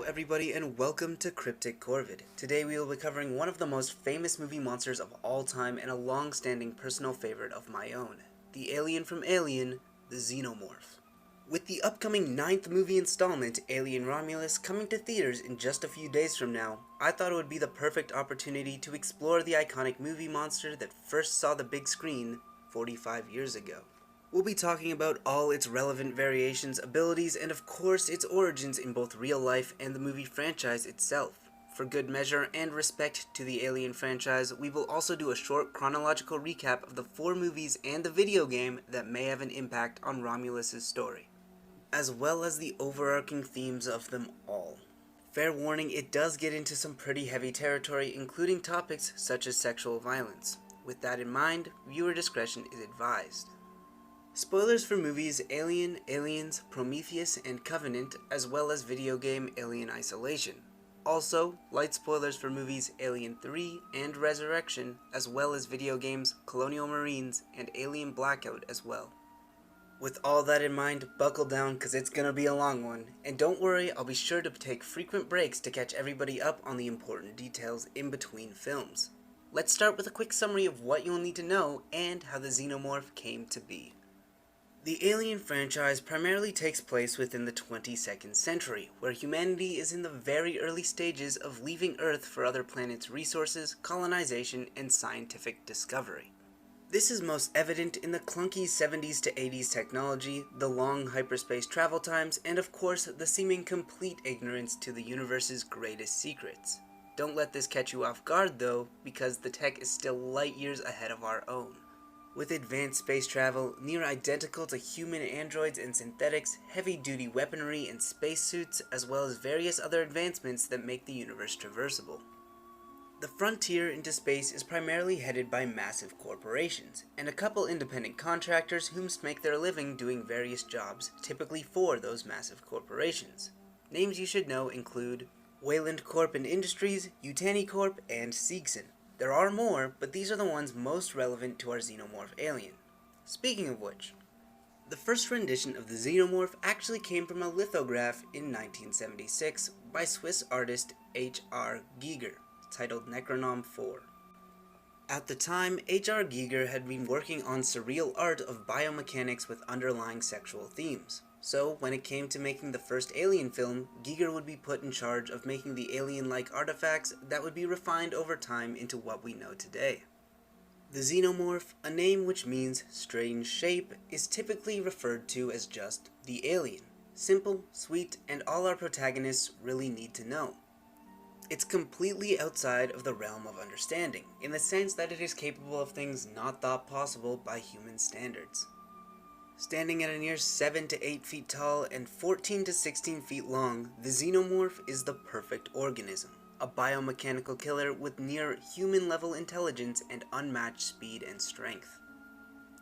everybody and welcome to Cryptic Corvid. Today we will be covering one of the most famous movie monsters of all time and a long-standing personal favorite of my own, the alien from Alien, the Xenomorph. With the upcoming 9th movie installment, Alien Romulus, coming to theaters in just a few days from now, I thought it would be the perfect opportunity to explore the iconic movie monster that first saw the big screen 45 years ago. We'll be talking about all its relevant variations, abilities, and of course its origins in both real life and the movie franchise itself. For good measure and respect to the Alien franchise, we will also do a short chronological recap of the 4 movies and the video game that may have an impact on Romulus' story, as well as the overarching themes of them all. Fair warning, it does get into some pretty heavy territory, including topics such as sexual violence. With that in mind, viewer discretion is advised. Spoilers for movies Alien, Aliens, Prometheus, and Covenant, as well as video game Alien Isolation. Also, light spoilers for movies Alien 3 and Resurrection, as well as video games Colonial Marines and Alien Blackout as well. With all that in mind, buckle down cause it's gonna be a long one, and don't worry, I'll be sure to take frequent breaks to catch everybody up on the important details in between films. Let's start with a quick summary of what you'll need to know and how the Xenomorph came to be. The Alien franchise primarily takes place within the 22nd century, where humanity is in the very early stages of leaving Earth for other planets' resources, colonization, and scientific discovery. This is most evident in the clunky 70s to 80s technology, the long hyperspace travel times, and of course, the seeming complete ignorance to the universe's greatest secrets. Don't let this catch you off guard though, because the tech is still light years ahead of our own. With advanced space travel, near identical to human androids and synthetics, heavy-duty weaponry and spacesuits, as well as various other advancements that make the universe traversable. The frontier into space is primarily headed by massive corporations, and a couple independent contractors who make their living doing various jobs, typically for those massive corporations. Names you should know include Wayland Corp and Industries, Yutani Corp, and Seegson. There are more, but these are the ones most relevant to our Xenomorph alien. Speaking of which, the first rendition of the Xenomorph actually came from a lithograph in 1976 by Swiss artist H.R. Giger, titled Necronom 4. At the time, H.R. Giger had been working on surreal art of biomechanics with underlying sexual themes. So, when it came to making the first Alien film, Giger would be put in charge of making the alien-like artifacts that would be refined over time into what we know today. The Xenomorph, a name which means strange shape, is typically referred to as just the alien. Simple, sweet, and all our protagonists really need to know. It's completely outside of the realm of understanding, in the sense that it is capable of things not thought possible by human standards. Standing at a near 7 to 8 feet tall and 14 to 16 feet long, the Xenomorph is the perfect organism, a biomechanical killer with near human-level intelligence and unmatched speed and strength.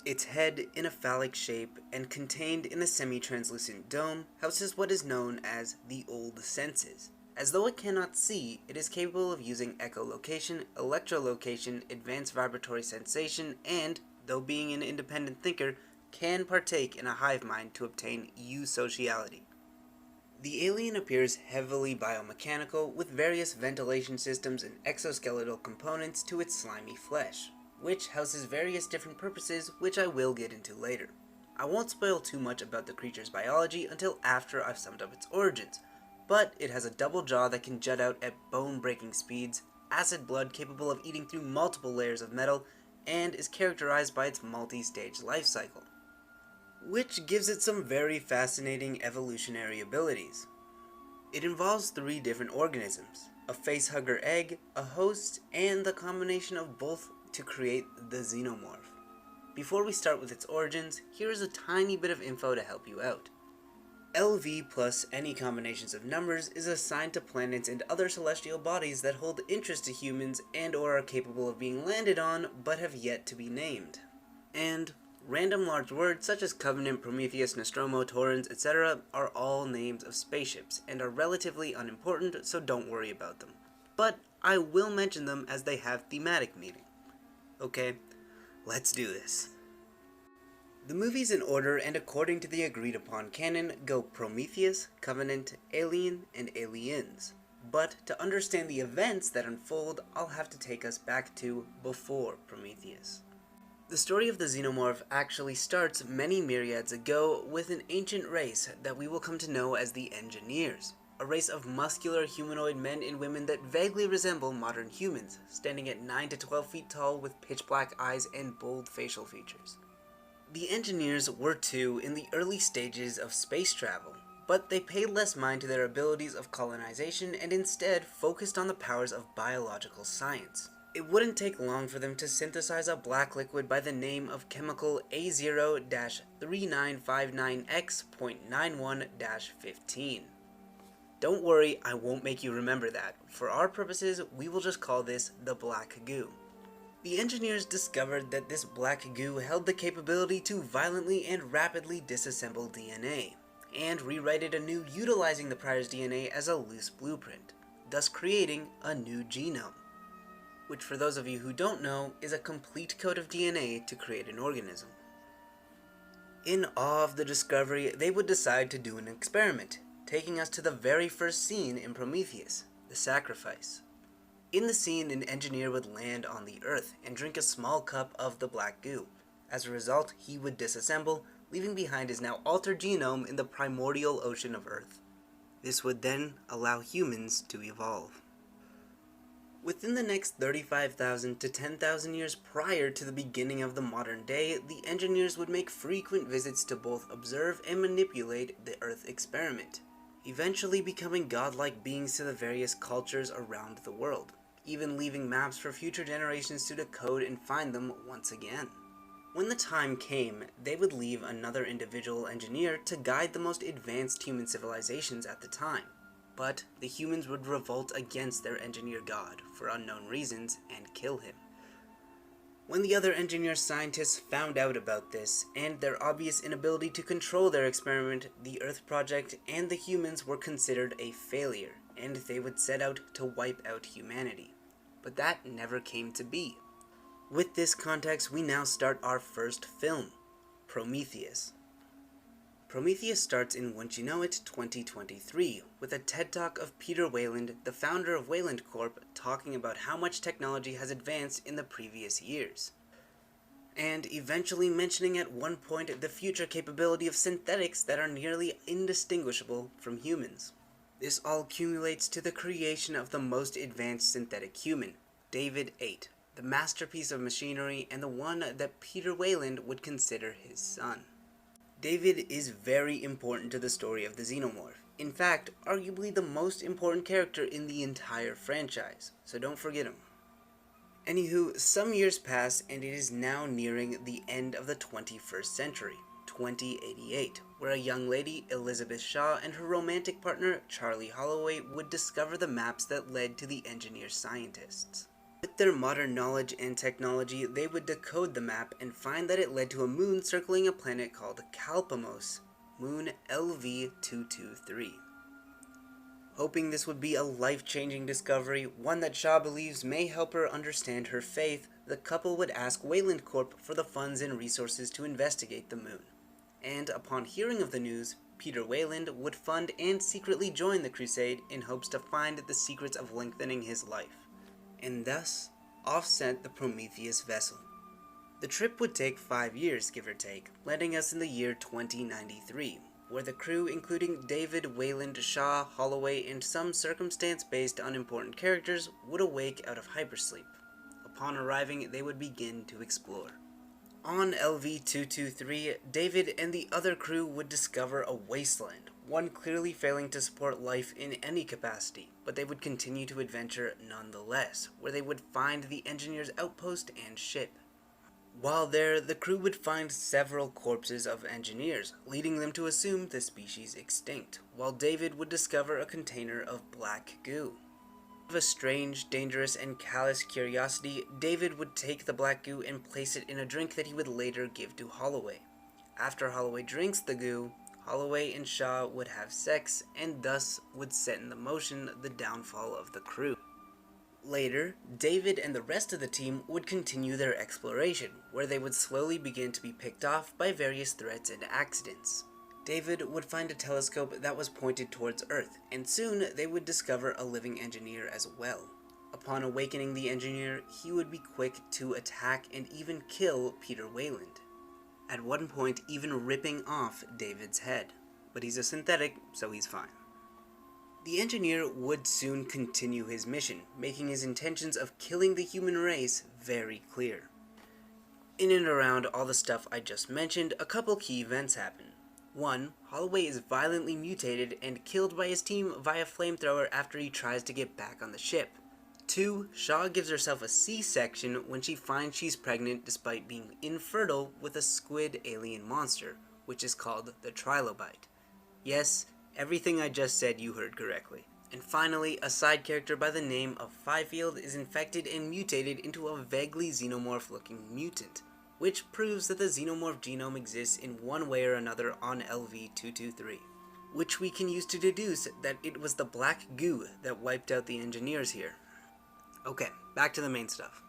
Its head, in a phallic shape and contained in a semi-translucent dome, houses what is known as the Old Senses. As though it cannot see, it is capable of using echolocation, electrolocation, advanced vibratory sensation, and, though being an independent thinker, can partake in a hive mind to obtain eusociality. The alien appears heavily biomechanical, with various ventilation systems and exoskeletal components to its slimy flesh, which houses various different purposes which I will get into later. I won't spoil too much about the creature's biology until after I've summed up its origins, but it has a double jaw that can jut out at bone-breaking speeds, acid blood capable of eating through multiple layers of metal, and is characterized by its multi-stage life cycle, which gives it some very fascinating evolutionary abilities. It involves 3 different organisms, a facehugger egg, a host, and the combination of both to create the Xenomorph. Before we start with its origins, here is a tiny bit of info to help you out. LV plus any combinations of numbers is assigned to planets and other celestial bodies that hold interest to humans and or are capable of being landed on but have yet to be named. And random large words such as Covenant, Prometheus, Nostromo, Torrens, etc. are all names of spaceships and are relatively unimportant, so don't worry about them. But I will mention them as they have thematic meaning. Okay, let's do this. The movies in order and according to the agreed upon canon go Prometheus, Covenant, Alien, and Aliens. But to understand the events that unfold, I'll have to take us back to before Prometheus. The story of the Xenomorph actually starts many myriads ago with an ancient race that we will come to know as the Engineers, a race of muscular humanoid men and women that vaguely resemble modern humans, standing at 9 to 12 feet tall with pitch black eyes and bold facial features. The Engineers were too in the early stages of space travel, but they paid less mind to their abilities of colonization and instead focused on the powers of biological science. It wouldn't take long for them to synthesize a black liquid by the name of chemical A0-3959X.91-15. Don't worry, I won't make you remember that. For our purposes, we will just call this the black goo. The Engineers discovered that this black goo held the capability to violently and rapidly disassemble DNA, and rewrite it anew utilizing the prior's DNA as a loose blueprint, thus creating a new genome, which for those of you who don't know is a complete code of DNA to create an organism. In awe of the discovery, they would decide to do an experiment, taking us to the very first scene in Prometheus, the sacrifice. In the scene, an engineer would land on the Earth and drink a small cup of the black goo. As a result, he would disassemble, leaving behind his now altered genome in the primordial ocean of Earth. This would then allow humans to evolve. Within the next 35,000 to 10,000 years prior to the beginning of the modern day, the Engineers would make frequent visits to both observe and manipulate the Earth experiment, eventually becoming godlike beings to the various cultures around the world, even leaving maps for future generations to decode and find them once again. When the time came, they would leave another individual engineer to guide the most advanced human civilizations at the time, but the humans would revolt against their engineer god for unknown reasons and kill him. When the other engineer scientists found out about this, and their obvious inability to control their experiment, the Earth Project and the humans were considered a failure, and they would set out to wipe out humanity. But that never came to be. With this context, we now start our first film, Prometheus. Prometheus starts in Wouldn't You Know It 2023, with a TED Talk of Peter Weyland, the founder of Weyland Corp, talking about how much technology has advanced in the previous years, and eventually mentioning at one point the future capability of synthetics that are nearly indistinguishable from humans. This all accumulates to the creation of the most advanced synthetic human, David 8, the masterpiece of machinery and the one that Peter Weyland would consider his son. David is very important to the story of the Xenomorph. In fact, arguably the most important character in the entire franchise, so don't forget him. Anywho, some years pass and it is now nearing the end of the 21st century, 2088, where a young lady, Elizabeth Shaw, and her romantic partner, Charlie Holloway, would discover the maps that led to the engineer scientists. With their modern knowledge and technology, they would decode the map and find that it led to a moon circling a planet called Kalpamos, moon LV-223. Hoping this would be a life-changing discovery, one that Shaw believes may help her understand her faith, the couple would ask Weyland Corp for the funds and resources to investigate the moon. And upon hearing of the news, Peter Weyland would fund and secretly join the crusade in hopes to find the secrets of lengthening his life, and thus offset the Prometheus vessel. The trip would take 5 years, give or take, landing us in the year 2093, where the crew, including David, Weyland, Shaw, Holloway, and some circumstance-based unimportant characters, would awake out of hypersleep. Upon arriving, they would begin to explore. On LV-223, David and the other crew would discover a wasteland, one clearly failing to support life in any capacity, but they would continue to adventure nonetheless, where they would find the engineer's outpost and ship. While there, the crew would find several corpses of engineers, leading them to assume the species extinct, while David would discover a container of black goo. Of a strange, dangerous, and callous curiosity, David would take the black goo and place it in a drink that he would later give to Holloway. After Holloway drinks the goo, Holloway and Shaw would have sex, and thus would set in motion the downfall of the crew. Later, David and the rest of the team would continue their exploration, where they would slowly begin to be picked off by various threats and accidents. David would find a telescope that was pointed towards Earth, and soon they would discover a living engineer as well. Upon awakening the engineer, he would be quick to attack and even kill Peter Weyland, at one point even ripping off David's head. But he's a synthetic, so he's fine. The engineer would soon continue his mission, making his intentions of killing the human race very clear. In and around all the stuff I just mentioned, a couple key events happen. 1. Holloway is violently mutated and killed by his team via flamethrower after he tries to get back on the ship. 2. Shaw gives herself a C-section when she finds she's pregnant despite being infertile with a squid alien monster, which is called the trilobite. Yes, everything I just said you heard correctly. And finally, a side character by the name of Fifield is infected and mutated into a vaguely xenomorph-looking mutant, which proves that the xenomorph genome exists in one way or another on LV-223, which we can use to deduce that it was the black goo that wiped out the engineers here. Okay, back to the main stuff.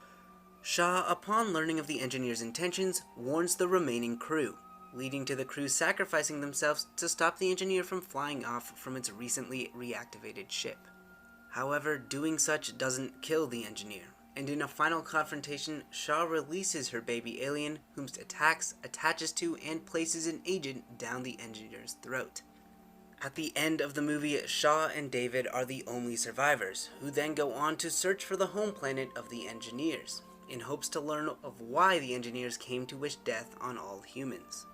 Shaw, upon learning of the engineers' intentions, warns the remaining crew, leading to the crew sacrificing themselves to stop the engineer from flying off from its recently reactivated ship. However, doing such doesn't kill the engineer, and in a final confrontation, Shaw releases her baby alien, whom attacks, attaches to, and places an agent down the engineer's throat. At the end of the movie, Shaw and David are the only survivors, who then go on to search for the home planet of the engineers, in hopes to learn of why the engineers came to wish death on all humans.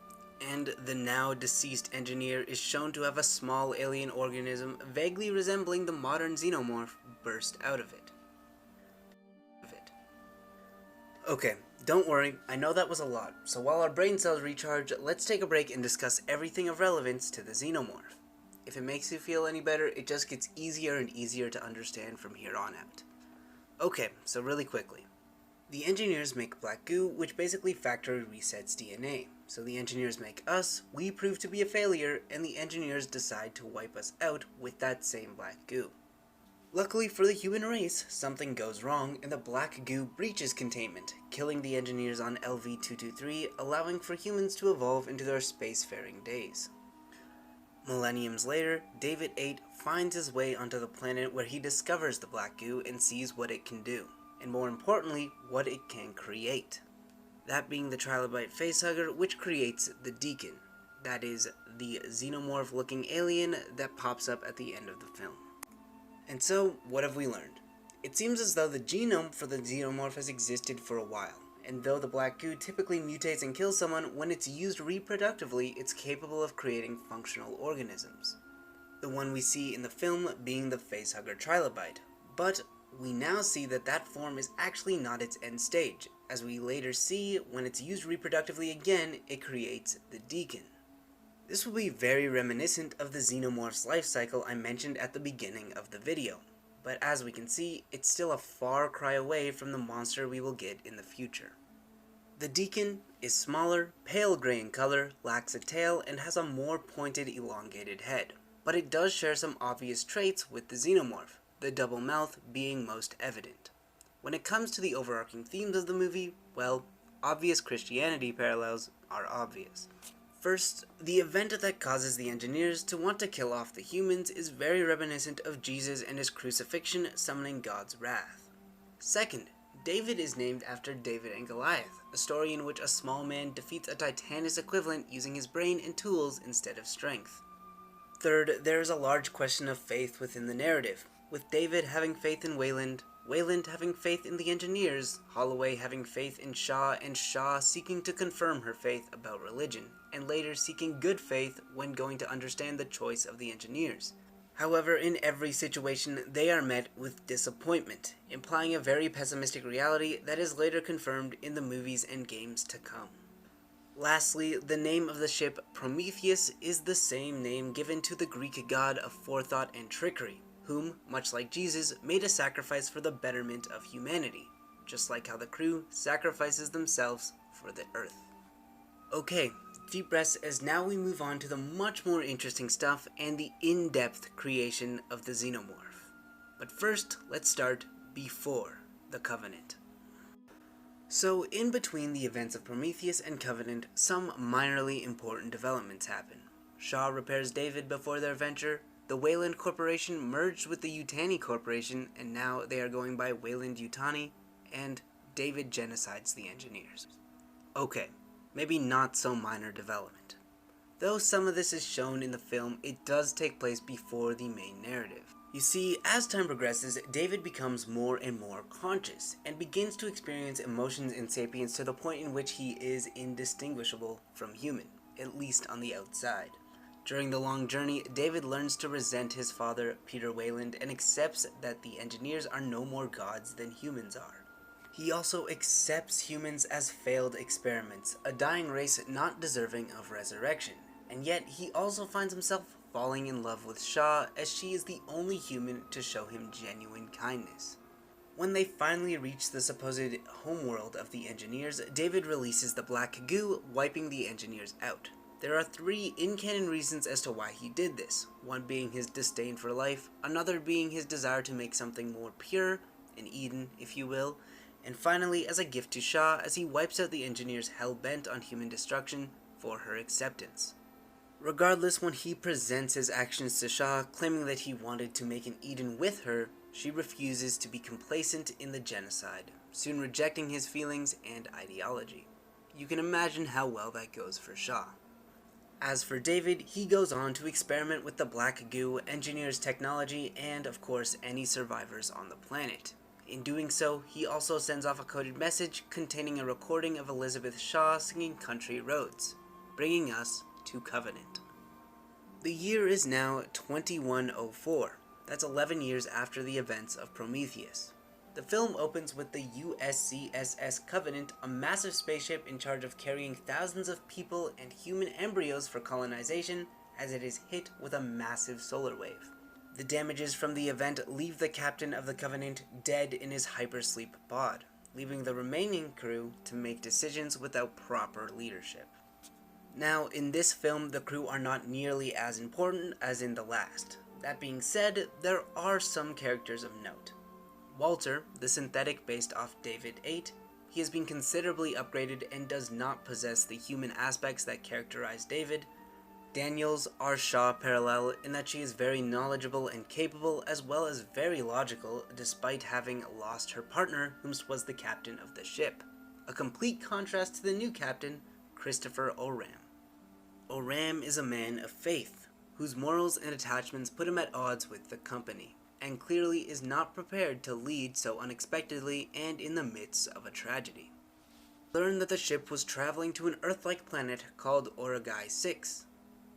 And the now deceased engineer is shown to have a small alien organism vaguely resembling the modern xenomorph burst out of it. Okay, don't worry, I know that was a lot, so while our brain cells recharge, let's take a break and discuss everything of relevance to the xenomorph. If it makes you feel any better, it just gets easier and easier to understand from here on out. Okay, so really quickly. The engineers make black goo, which basically factory resets DNA. So the engineers make us, we prove to be a failure, and the engineers decide to wipe us out with that same black goo. Luckily for the human race, something goes wrong and the black goo breaches containment, killing the engineers on LV-223, allowing for humans to evolve into their spacefaring days. Millenniums later, David 8 finds his way onto the planet where he discovers the black goo and sees what it can do, and more importantly, what it can create. That being the trilobite facehugger, which creates the Deacon, that is, the xenomorph-looking alien that pops up at the end of the film. And so, what have we learned? It seems as though the genome for the xenomorph has existed for a while, and though the black goo typically mutates and kills someone, when it's used reproductively, it's capable of creating functional organisms. The one we see in the film being the facehugger trilobite, but we now see that that form is actually not its end stage. As we later see, when it's used reproductively again, it creates the Deacon. This will be very reminiscent of the xenomorph's life cycle I mentioned at the beginning of the video, but as we can see, it's still a far cry away from the monster we will get in the future. The Deacon is smaller, pale gray in color, lacks a tail, and has a more pointed, elongated head, but it does share some obvious traits with the xenomorph, the double mouth being most evident. When it comes to the overarching themes of the movie, well, obvious Christianity parallels are obvious. First, the event that causes the engineers to want to kill off the humans is very reminiscent of Jesus and his crucifixion summoning God's wrath. Second, David is named after David and Goliath, a story in which a small man defeats a Titanus equivalent using his brain and tools instead of strength. Third, there is a large question of faith within the narrative, with David having faith in Weyland, Weyland having faith in the engineers, Holloway having faith in Shaw, and Shaw seeking to confirm her faith about religion, and later seeking good faith when going to understand the choice of the engineers. However, in every situation, they are met with disappointment, implying a very pessimistic reality that is later confirmed in the movies and games to come. Lastly, the name of the ship, Prometheus, is the same name given to the Greek god of forethought and trickery, whom, much like Jesus, made a sacrifice for the betterment of humanity, just like how the crew sacrifices themselves for the Earth. Okay, deep breaths as now we move on to the much more interesting stuff and the in-depth creation of the xenomorph. But first, let's start before the Covenant. So, in between the events of Prometheus and Covenant, some minorly important developments happen. Shaw repairs David before their venture, the Wayland Corporation merged with the Yutani Corporation, and now they are going by Wayland Yutani, and David genocides the engineers. Okay, maybe not so minor development. Though some of this is shown in the film, it does take place before the main narrative. You see, as time progresses, David becomes more and more conscious, and begins to experience emotions and sapience to the point in which he is indistinguishable from human, at least on the outside. During the long journey, David learns to resent his father, Peter Wayland, and accepts that the engineers are no more gods than humans are. He also accepts humans as failed experiments, a dying race not deserving of resurrection, and yet he also finds himself falling in love with Shaw, as she is the only human to show him genuine kindness. When they finally reach the supposed homeworld of the engineers, David releases the black goo, wiping the engineers out. There are 3 in-canon reasons as to why he did this, one being his disdain for life, another being his desire to make something more pure, an Eden, if you will, and finally as a gift to Shaw as he wipes out the engineers hell-bent on human destruction for her acceptance. Regardless, when he presents his actions to Shaw, claiming that he wanted to make an Eden with her, she refuses to be complacent in the genocide, soon rejecting his feelings and ideology. You can imagine how well that goes for Shaw. As for David, he goes on to experiment with the black goo, engineers technology, and of course any survivors on the planet. In doing so, he also sends off a coded message containing a recording of Elizabeth Shaw singing Country Roads, bringing us to Covenant. The year is now 2104. That's 11 years after the events of Prometheus. The film opens with the USCSS Covenant, a massive spaceship in charge of carrying thousands of people and human embryos for colonization, as it is hit with a massive solar wave. The damages from the event leave the captain of the Covenant dead in his hypersleep pod, leaving the remaining crew to make decisions without proper leadership. Now, in this film, the crew are not nearly as important as in the last. That being said, there are some characters of note. Walter, the synthetic based off David 8, he has been considerably upgraded and does not possess the human aspects that characterize David. Daniels are Shaw parallel in that she is very knowledgeable and capable, as well as very logical, despite having lost her partner, whom was the captain of the ship. A complete contrast to the new captain, Christopher Oram. Oram is a man of faith, whose morals and attachments put him at odds with the company, and clearly is not prepared to lead so unexpectedly and in the midst of a tragedy. Learned that the ship was traveling to an Earth-like planet called Origai 6,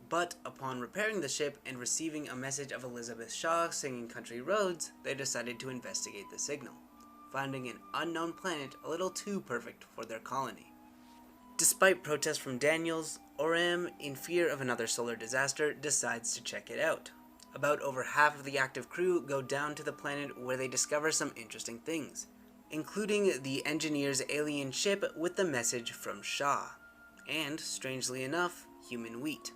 but upon repairing the ship and receiving a message of Elizabeth Shaw singing Country Roads, they decided to investigate the signal, finding an unknown planet a little too perfect for their colony. Despite protests from Daniels, Oram, in fear of another solar disaster, decides to check it out. About over half of the active crew go down to the planet where they discover some interesting things, including the engineer's alien ship with the message from Shaw, and, strangely enough, human wheat.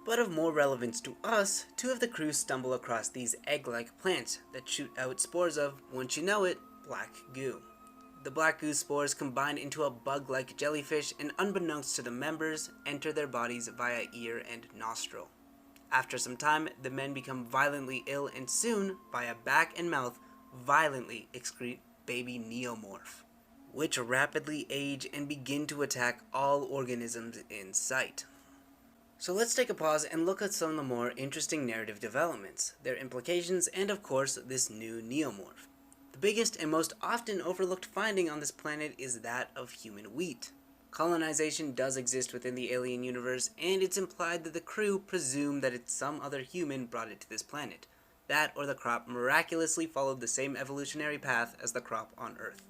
But of more relevance to us, 2 of the crew stumble across these egg-like plants that shoot out spores of, once you know it, black goo. The black goo spores combine into a bug-like jellyfish and, unbeknownst to the members, enter their bodies via ear and nostril. After some time, the men become violently ill and soon, via back and mouth, violently excrete baby Xenomorph, which rapidly age and begin to attack all organisms in sight. So let's take a pause and look at some of the more interesting narrative developments, their implications, and of course, this new Xenomorph. The biggest and most often overlooked finding on this planet is that of human wheat. Colonization does exist within the alien universe, and it's implied that the crew presume that it's some other human brought it to this planet. That or the crop miraculously followed the same evolutionary path as the crop on Earth.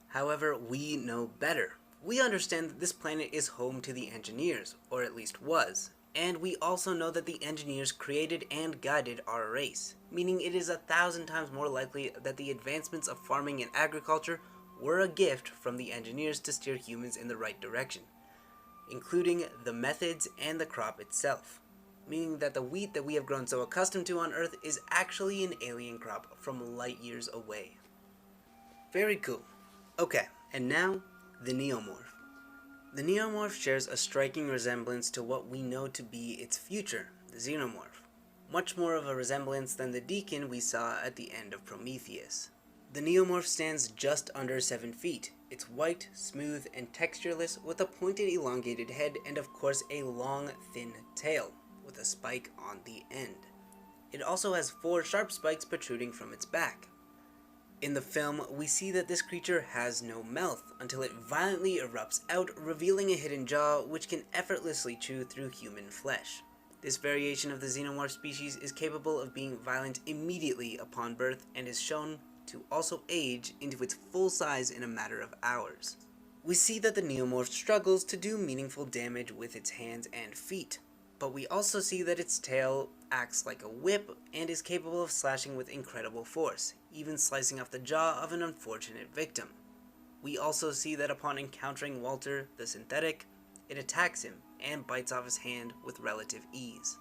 However, we know better. We understand that this planet is home to the engineers, or at least was, and we also know that the engineers created and guided our race, meaning it is 1,000 times more likely that the advancements of farming and agriculture were a gift from the engineers to steer humans in the right direction, including the methods and the crop itself, meaning that the wheat that we have grown so accustomed to on Earth is actually an alien crop from light years away. Very cool. Okay, and now, the Neomorph. The Neomorph shares a striking resemblance to what we know to be its future, the Xenomorph. Much more of a resemblance than the Deacon we saw at the end of Prometheus. The Neomorph stands just under 7 feet. It's white, smooth, and textureless with a pointed elongated head and of course a long, thin tail, with a spike on the end. It also has 4 sharp spikes protruding from its back. In the film, we see that this creature has no mouth until it violently erupts out, revealing a hidden jaw which can effortlessly chew through human flesh. This variation of the Xenomorph species is capable of being violent immediately upon birth and is shown to also age into its full size in a matter of hours. We see that the Neomorph struggles to do meaningful damage with its hands and feet, but we also see that its tail acts like a whip and is capable of slashing with incredible force, even slicing off the jaw of an unfortunate victim. We also see that upon encountering Walter, the synthetic, it attacks him and bites off his hand with relative ease.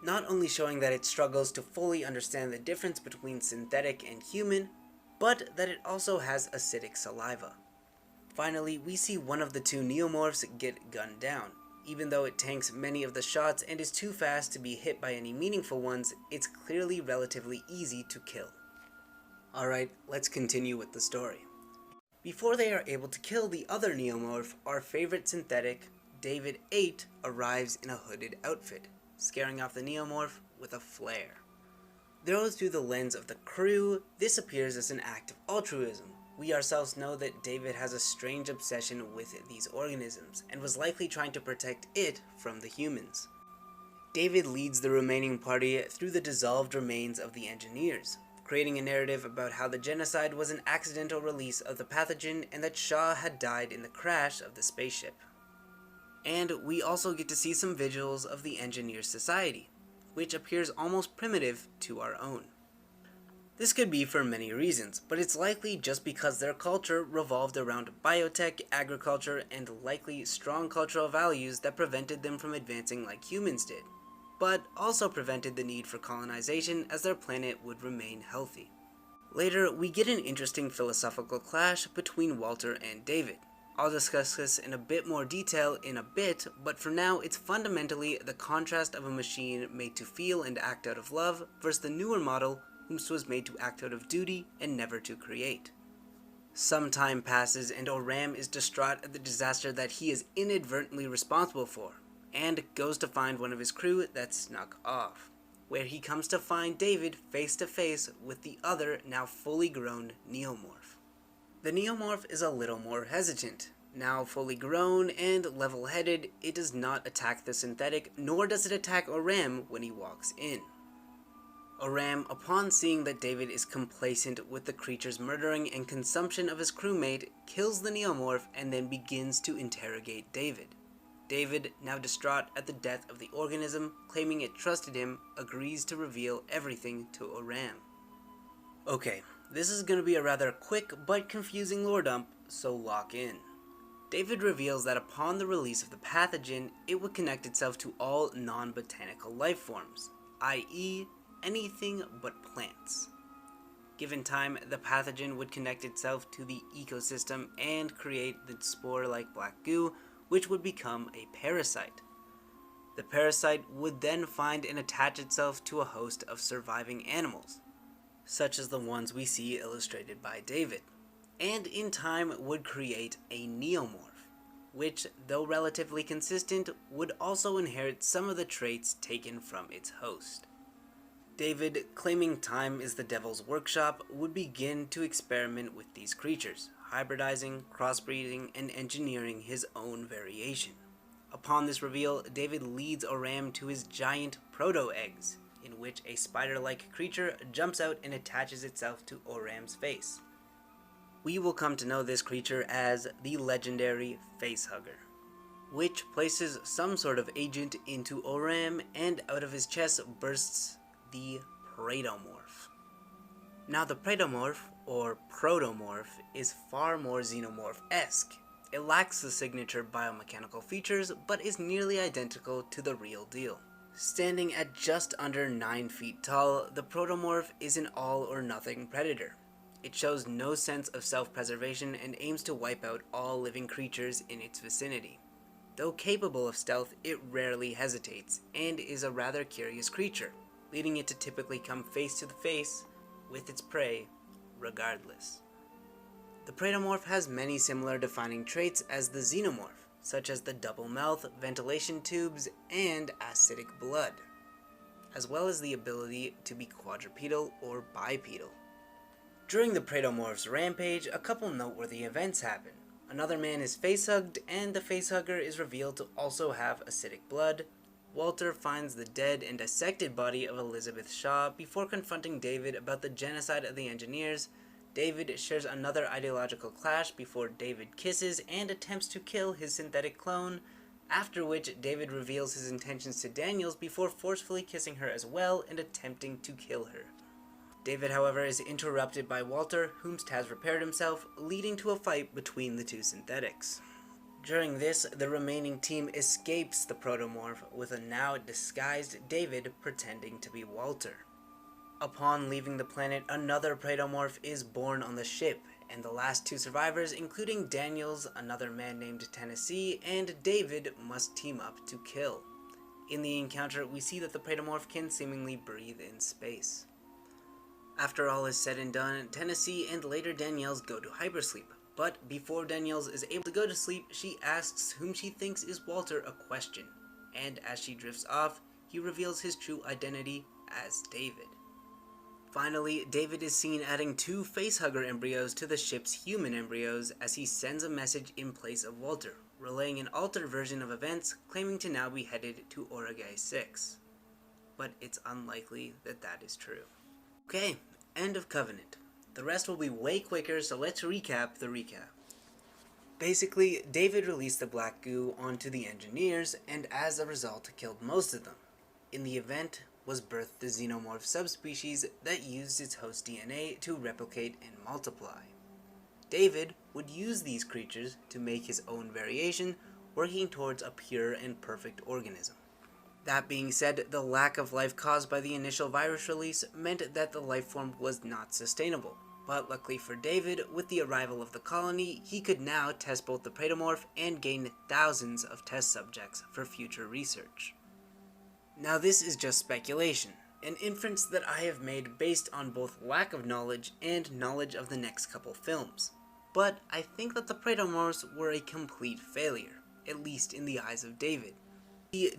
Not only showing that it struggles to fully understand the difference between synthetic and human, but that it also has acidic saliva. Finally, we see one of the 2 Neomorphs get gunned down. Even though it tanks many of the shots and is too fast to be hit by any meaningful ones, it's clearly relatively easy to kill. Alright, let's continue with the story. Before they are able to kill the other Neomorph, our favorite synthetic, David 8, arrives in a hooded outfit, scaring off the Neomorph with a flare. Though through the lens of the crew, this appears as an act of altruism. We ourselves know that David has a strange obsession with these organisms, and was likely trying to protect it from the humans. David leads the remaining party through the dissolved remains of the engineers, creating a narrative about how the genocide was an accidental release of the pathogen and that Shaw had died in the crash of the spaceship. And we also get to see some visuals of the Engineer Society, which appears almost primitive to our own. This could be for many reasons, but it's likely just because their culture revolved around biotech, agriculture, and likely strong cultural values that prevented them from advancing like humans did, but also prevented the need for colonization as their planet would remain healthy. Later, we get an interesting philosophical clash between Walter and David. I'll discuss this in a bit more detail in a bit, but for now it's fundamentally the contrast of a machine made to feel and act out of love versus the newer model whose was made to act out of duty and never to create. Some time passes and Oram is distraught at the disaster that he is inadvertently responsible for, and goes to find one of his crew that snuck off, where he comes to find David face to face with the other, now fully grown Neomorph. The Neomorph is a little more hesitant. Now fully grown and level-headed, it does not attack the synthetic, nor does it attack Oram when he walks in. Oram, upon seeing that David is complacent with the creature's murdering and consumption of his crewmate, kills the Neomorph and then begins to interrogate David. David, now distraught at the death of the organism, claiming it trusted him, agrees to reveal everything to Oram. Okay, this is going to be a rather quick but confusing lore dump, so lock in. David reveals that upon the release of the pathogen, it would connect itself to all non-botanical life forms, i.e., anything but plants. Given time, the pathogen would connect itself to the ecosystem and create the spore-like black goo, which would become a parasite. The parasite would then find and attach itself to a host of surviving animals, such as the ones we see illustrated by David, and in time would create a Neomorph, which, though relatively consistent, would also inherit some of the traits taken from its host. David, claiming time is the devil's workshop, would begin to experiment with these creatures, hybridizing, crossbreeding, and engineering his own variation. Upon this reveal, David leads Oram to his giant proto-eggs, in which a spider-like creature jumps out and attaches itself to Oram's face. We will come to know this creature as the legendary Facehugger, which places some sort of agent into Oram, and out of his chest bursts the Predomorph. Now the Predomorph, or Protomorph, is far more Xenomorph-esque. It lacks the signature biomechanical features, but is nearly identical to the real deal. Standing at just under 9 feet tall, the Protomorph is an all-or-nothing predator. It shows no sense of self-preservation and aims to wipe out all living creatures in its vicinity. Though capable of stealth, it rarely hesitates, and is a rather curious creature, leading it to typically come face to face with its prey, regardless. The Predomorph has many similar defining traits as the Xenomorph, such as the double mouth, ventilation tubes, and acidic blood, as well as the ability to be quadrupedal or bipedal. During the Predomorph's rampage, a couple noteworthy events happen. Another man is facehugged, and the facehugger is revealed to also have acidic blood. Walter finds the dead and dissected body of Elizabeth Shaw before confronting David about the genocide of the engineers. David shares another ideological clash before David kisses and attempts to kill his synthetic clone, after which David reveals his intentions to Daniels before forcefully kissing her as well and attempting to kill her. David, however, is interrupted by Walter, whom has repaired himself, leading to a fight between the two synthetics. During this, the remaining team escapes the Protomorph with a now disguised David pretending to be Walter. Upon leaving the planet, another Predomorph is born on the ship, and the last two survivors, including Daniels, another man named Tennessee, and David, must team up to kill. In the encounter, we see that the Predomorph can seemingly breathe in space. After all is said and done, Tennessee and later Daniels go to hypersleep, but before Daniels is able to go to sleep, she asks whom she thinks is Walter a question, and as she drifts off, he reveals his true identity as David. Finally, David is seen adding 2 facehugger embryos to the ship's human embryos as he sends a message in place of Walter, relaying an altered version of events, claiming to now be headed to Origae 6. But it's unlikely that that is true. Okay, end of Covenant. The rest will be way quicker, so let's recap the recap. Basically, David released the black goo onto the engineers, and as a result killed most of them. In the event was birthed the Xenomorph subspecies that used its host DNA to replicate and multiply. David would use these creatures to make his own variation, working towards a pure and perfect organism. That being said, the lack of life caused by the initial virus release meant that the life form was not sustainable. But luckily for David, with the arrival of the colony, he could now test both the Predomorph and gain thousands of test subjects for future research. Now this is just speculation, an inference that I have made based on both lack of knowledge and knowledge of the next couple films. But I think that the Predomorphs were a complete failure, at least in the eyes of David.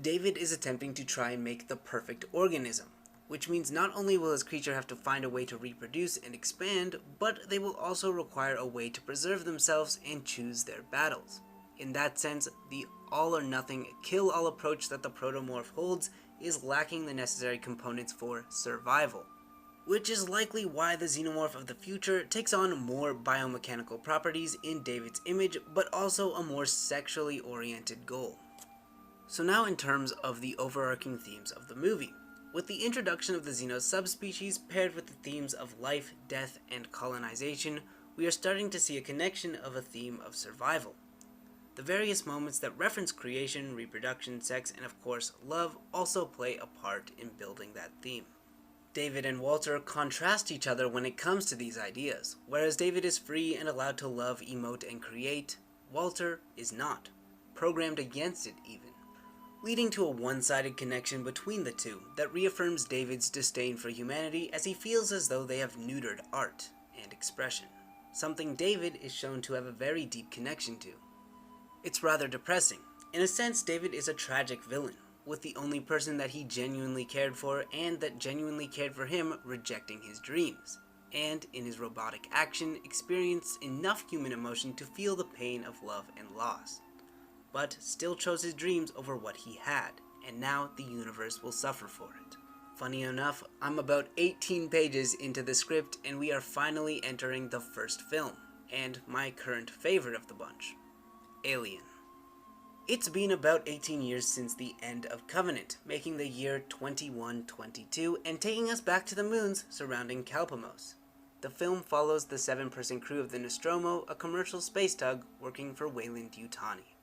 David is attempting to try and make the perfect organism, which means not only will his creature have to find a way to reproduce and expand, but they will also require a way to preserve themselves and choose their battles. In that sense, the all-or-nothing, kill-all approach that the Protomorph holds is lacking the necessary components for survival, which is likely why the Xenomorph of the future takes on more biomechanical properties in David's image, but also a more sexually oriented goal. So now in terms of the overarching themes of the movie. With the introduction of the Xeno subspecies paired with the themes of life, death, and colonization, we are starting to see a connection of a theme of survival. The various moments that reference creation, reproduction, sex, and of course love also play a part in building that theme. David and Walter contrast each other when it comes to these ideas. Whereas David is free and allowed to love, emote, and create, Walter is not, programmed against it even, leading to a one-sided connection between the two that reaffirms David's disdain for humanity as he feels as though they have neutered art and expression, something David is shown to have a very deep connection to. It's rather depressing. In a sense, David is a tragic villain, with the only person that he genuinely cared for and that genuinely cared for him rejecting his dreams, and in his robotic action experienced enough human emotion to feel the pain of love and loss, but still chose his dreams over what he had, and now the universe will suffer for it. Funny enough, I'm about 18 pages into the script and we are finally entering the first film, and my current favorite of the bunch, Alien. It's been about 18 years since the end of Covenant, making the year 2122 and taking us back to the moons surrounding Kalpamos. The film follows the 7-person crew of the Nostromo, a commercial space tug working for Weyland-Yutani.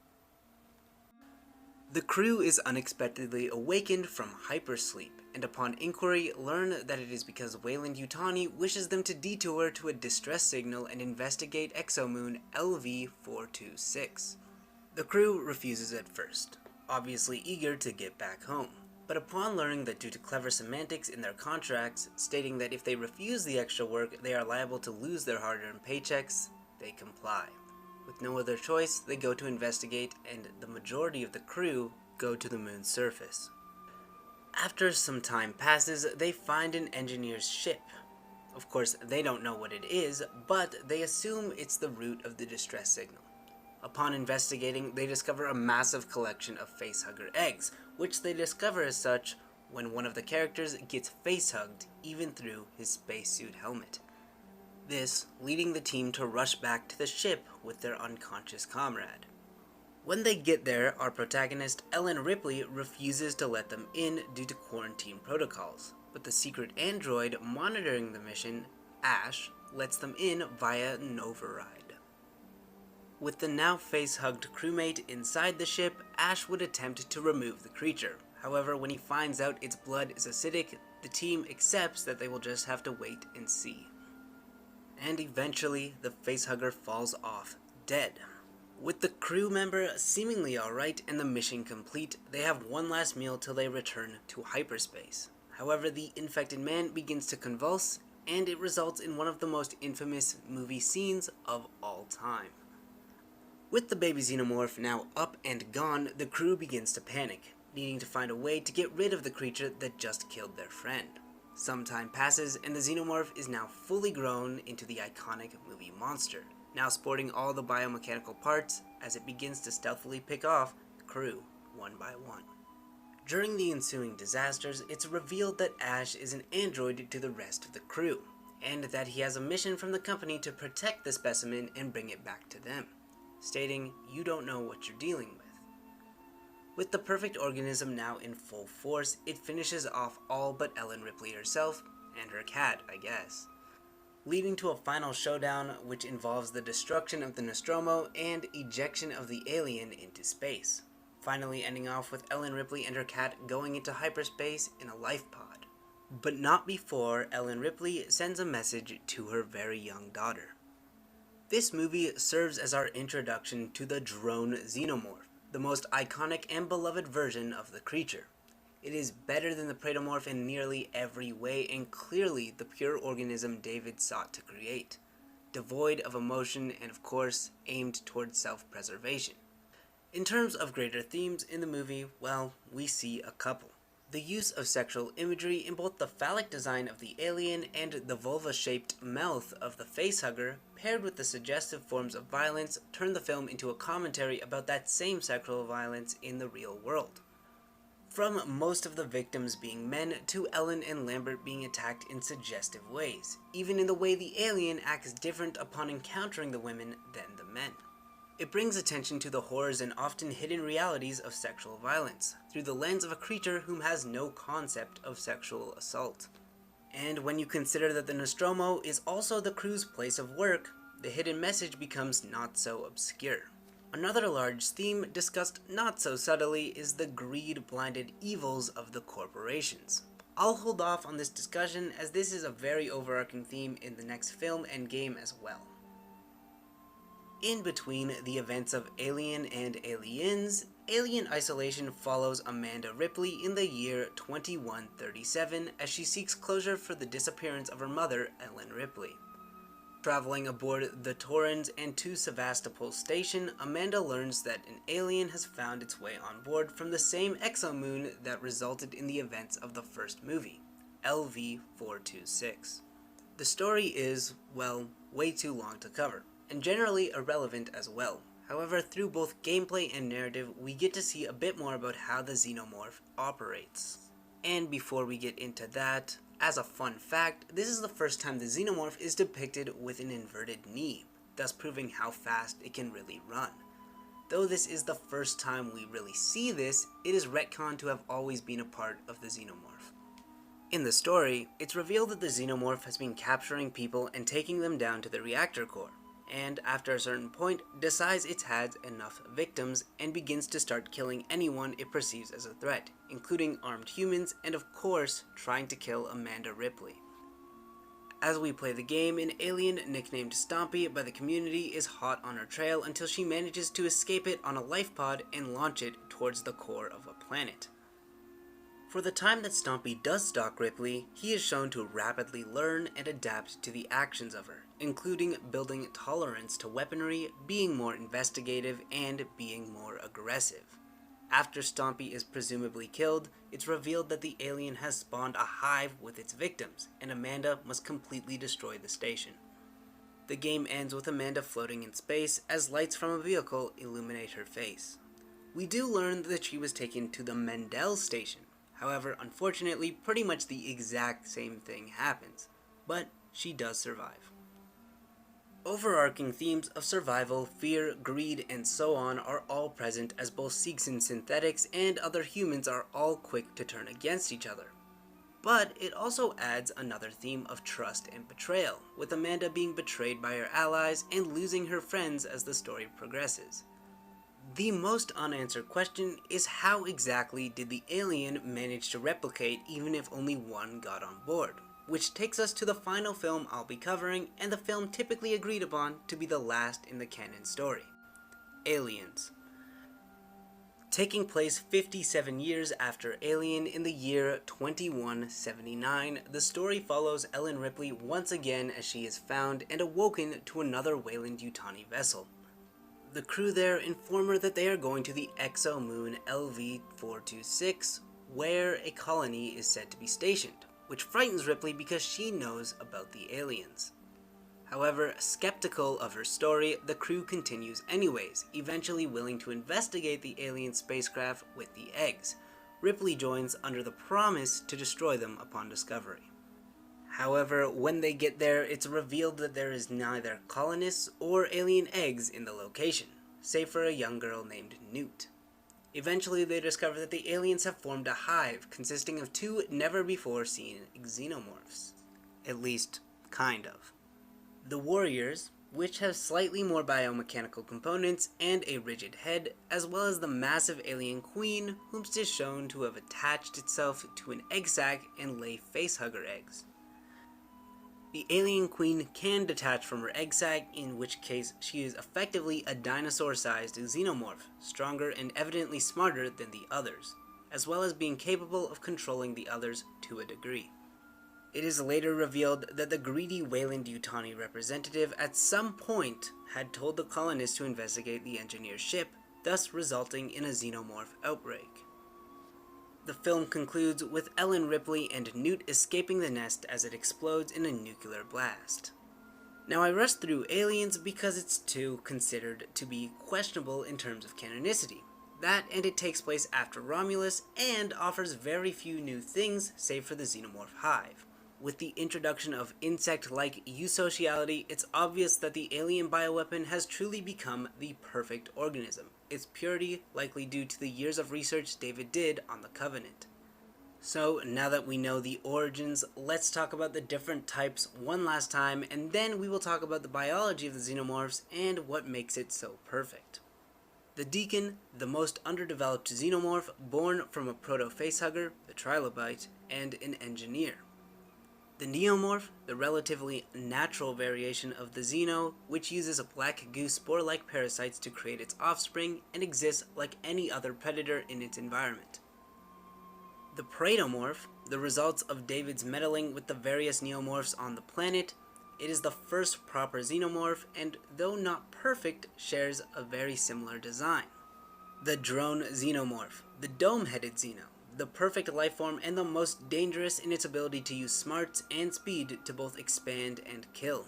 The crew is unexpectedly awakened from hypersleep, and upon inquiry learn that it is because Weyland-Yutani wishes them to detour to a distress signal and investigate exomoon LV-426. The crew refuses at first, obviously eager to get back home. But upon learning that due to clever semantics in their contracts, stating that if they refuse the extra work, they are liable to lose their hard-earned paychecks, they comply. With no other choice, they go to investigate, and the majority of the crew go to the moon's surface. After some time passes, they find an engineer's ship. Of course, they don't know what it is, but they assume it's the root of the distress signal. Upon investigating, they discover a massive collection of facehugger eggs, which they discover as such when one of the characters gets facehugged even through his spacesuit helmet. This leading the team to rush back to the ship with their unconscious comrade. When they get there, our protagonist, Ellen Ripley, refuses to let them in due to quarantine protocols, but the secret android monitoring the mission, Ash, lets them in via an override. With the now face-hugged crewmate inside the ship, Ash would attempt to remove the creature. However, when he finds out its blood is acidic, the team accepts that they will just have to wait and see. And eventually, the facehugger falls off, dead. With the crew member seemingly alright and the mission complete, they have one last meal till they return to hyperspace. However, the infected man begins to convulse, and it results in one of the most infamous movie scenes of all time. With the baby Xenomorph now up and gone, the crew begins to panic, needing to find a way to get rid of the creature that just killed their friend. Some time passes, and the Xenomorph is now fully grown into the iconic movie monster, now sporting all the biomechanical parts as it begins to stealthily pick off the crew one by one. During the ensuing disasters, it's revealed that Ash is an android to the rest of the crew, and that he has a mission from the company to protect the specimen and bring it back to them, stating, "You don't know what you're dealing with." With the perfect organism now in full force, it finishes off all but Ellen Ripley herself, and her cat, I guess, leading to a final showdown which involves the destruction of the Nostromo and ejection of the alien into space, finally ending off with Ellen Ripley and her cat going into hyperspace in a life pod. But not before Ellen Ripley sends a message to her very young daughter. This movie serves as our introduction to the drone Xenomorph, the most iconic and beloved version of the creature. It is better than the Predomorph in nearly every way, and clearly the pure organism David sought to create, devoid of emotion and of course aimed towards self-preservation. In terms of greater themes in the movie, well, we see a couple. The use of sexual imagery in both the phallic design of the alien and the vulva-shaped mouth of the facehugger, paired with the suggestive forms of violence, turn the film into a commentary about that same sexual violence in the real world. From most of the victims being men, to Ellen and Lambert being attacked in suggestive ways, even in the way the alien acts different upon encountering the women than the men. It brings attention to the horrors and often hidden realities of sexual violence, through the lens of a creature whom has no concept of sexual assault. And when you consider that the Nostromo is also the crew's place of work, the hidden message becomes not so obscure. Another large theme, discussed not so subtly, is the greed-blinded evils of the corporations. I'll hold off on this discussion as this is a very overarching theme in the next film and game as well. In between the events of Alien and Aliens, Alien Isolation follows Amanda Ripley in the year 2137 as she seeks closure for the disappearance of her mother, Ellen Ripley. Traveling aboard the Torrens and to Sevastopol Station, Amanda learns that an alien has found its way on board from the same exomoon that resulted in the events of the first movie, LV-426. The story is, well, way too long to cover, and generally irrelevant as well. However, through both gameplay and narrative, we get to see a bit more about how the Xenomorph operates. And before we get into that, as a fun fact, this is the first time the Xenomorph is depicted with an inverted knee, thus proving how fast it can really run. Though this is the first time we really see this, it is retconned to have always been a part of the Xenomorph. In the story, it's revealed that the Xenomorph has been capturing people and taking them down to the reactor core. and after a certain point decides it's had enough victims and begins to start killing anyone it perceives as a threat, including armed humans and of course trying to kill Amanda Ripley. As we play the game, an alien nicknamed Stompy by the community is hot on her trail until she manages to escape it on a life pod and launch it towards the core of a planet. For the time that Stompy does stalk Ripley, he is shown to rapidly learn and adapt to the actions of her, including building tolerance to weaponry, being more investigative, and being more aggressive. After Stompy is presumably killed, it's revealed that the alien has spawned a hive with its victims, and Amanda must completely destroy the station. The game ends with Amanda floating in space as lights from a vehicle illuminate her face. We do learn that she was taken to the Mendel station. However, unfortunately, pretty much the exact same thing happens, but she does survive. Overarching themes of survival, fear, greed, and so on are all present as both Seegson synthetics and other humans are all quick to turn against each other. But it also adds another theme of trust and betrayal, with Amanda being betrayed by her allies and losing her friends as the story progresses. The most unanswered question is how exactly did the alien manage to replicate even if only one got on board? Which takes us to the final film I'll be covering, and the film typically agreed upon to be the last in the canon story. Aliens. Taking place 57 years after Alien in the year 2179, the story follows Ellen Ripley once again as she is found and awoken to another Weyland-Yutani vessel. The crew there inform her that they are going to the exo-moon LV-426, where a colony is said to be stationed, which frightens Ripley because she knows about the aliens. However, skeptical of her story, the crew continues anyways, eventually willing to investigate the alien spacecraft with the eggs. Ripley joins under the promise to destroy them upon discovery. However, when they get there, it's revealed that there is neither colonists or alien eggs in the location, save for a young girl named Newt. Eventually, they discover that the aliens have formed a hive consisting of two never-before-seen xenomorphs. At least, kind of. The warriors, which have slightly more biomechanical components and a rigid head, as well as the massive alien queen, whom is shown to have attached itself to an egg sac and lay facehugger eggs. The alien queen can detach from her egg sac, in which case she is effectively a dinosaur-sized xenomorph, stronger and evidently smarter than the others, as well as being capable of controlling the others to a degree. It is later revealed that the greedy Weyland-Yutani representative at some point had told the colonists to investigate the engineer's ship, thus resulting in a xenomorph outbreak. The film concludes with Ellen Ripley and Newt escaping the nest as it explodes in a nuclear blast. Now I rushed through Aliens because it's too considered to be questionable in terms of canonicity. That and it takes place after Romulus and offers very few new things save for the xenomorph hive. With the introduction of insect-like eusociality, it's obvious that the alien bioweapon has truly become the perfect organism, its purity likely due to the years of research David did on the Covenant. So, now that we know the origins, let's talk about the different types one last time, and then we will talk about the biology of the xenomorphs and what makes it so perfect. The Deacon, the most underdeveloped xenomorph born from a proto-facehugger, the trilobite, and an engineer. The Neomorph, the relatively natural variation of the Xeno, which uses black goo spore-like parasites to create its offspring and exists like any other predator in its environment. The Praetomorph, the results of David's meddling with the various neomorphs on the planet. It is the first proper xenomorph and, though not perfect, shares a very similar design. The Drone Xenomorph, the dome-headed Xeno, the perfect lifeform and the most dangerous in its ability to use smarts and speed to both expand and kill.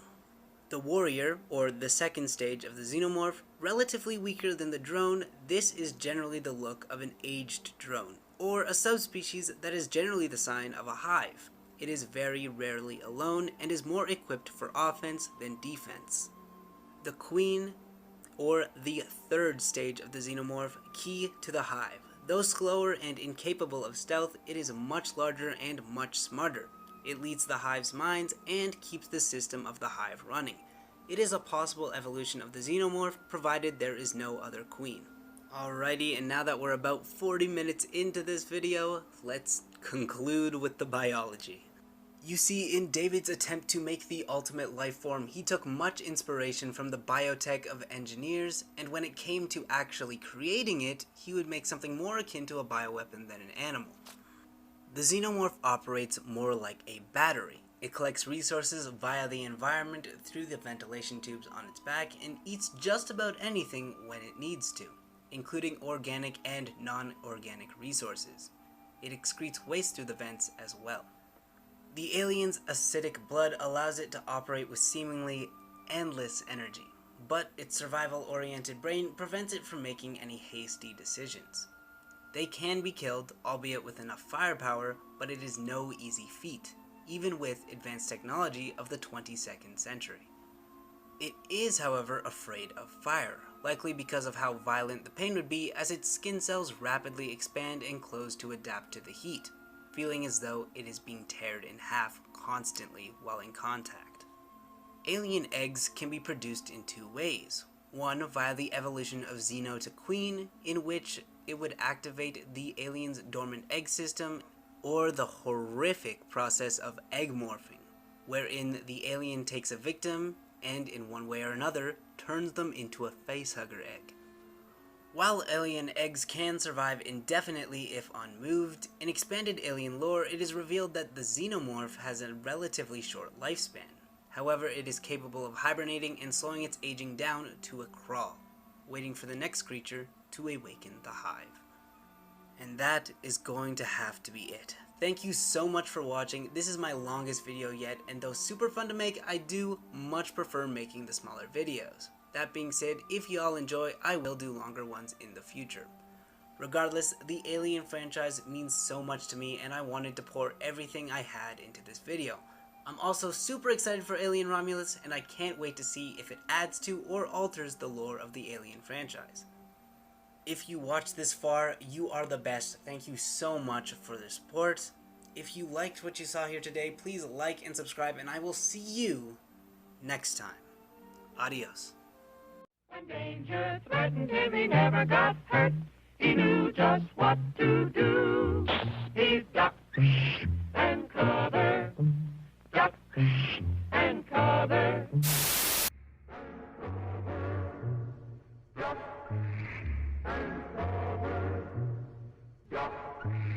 The Warrior, or the second stage of the Xenomorph, relatively weaker than the drone, this is generally the look of an aged drone, or a subspecies that is generally the sign of a hive. It is very rarely alone and is more equipped for offense than defense. The Queen, or the third stage of the Xenomorph, key to the hive. Though slower and incapable of stealth, it is much larger and much smarter. It leads the hive's minds and keeps the system of the hive running. It is a possible evolution of the Xenomorph, provided there is no other queen. Alrighty, and now that we're about 40 minutes into this video, let's conclude with the biology. You see, in David's attempt to make the ultimate life form, he took much inspiration from the biotech of engineers, and when it came to actually creating it, he would make something more akin to a bioweapon than an animal. The Xenomorph operates more like a battery. It collects resources via the environment through the ventilation tubes on its back and eats just about anything when it needs to, including organic and non-organic resources. It excretes waste through the vents as well. The alien's acidic blood allows it to operate with seemingly endless energy, but its survival-oriented brain prevents it from making any hasty decisions. They can be killed, albeit with enough firepower, but it is no easy feat, even with advanced technology of the 22nd century. It is, however, afraid of fire, likely because of how violent the pain would be as its skin cells rapidly expand and close to adapt to the heat, feeling as though it is being teared in half constantly while in contact. Alien eggs can be produced in two ways. One via the evolution of Xeno to Queen, in which it would activate the alien's dormant egg system, or the horrific process of egg morphing, wherein the alien takes a victim and, in one way or another, turns them into a facehugger egg. While alien eggs can survive indefinitely if unmoved, in expanded alien lore it is revealed that the Xenomorph has a relatively short lifespan. However, it is capable of hibernating and slowing its aging down to a crawl, waiting for the next creature to awaken the hive. And that is going to have to be it. Thank you so much for watching. This is my longest video yet, and though super fun to make, I do much prefer making the smaller videos. That being said, if you all enjoy, I will do longer ones in the future. Regardless, the Alien franchise means so much to me, and I wanted to pour everything I had into this video. I'm also super excited for Alien Romulus, and I can't wait to see if it adds to or alters the lore of the Alien franchise. If you watched this far, you are the best. Thank you so much for the support. If you liked what you saw here today, please like and subscribe, and I will see you next time. Adios. When danger threatened him, he never got hurt. He knew just what to do. He ducked.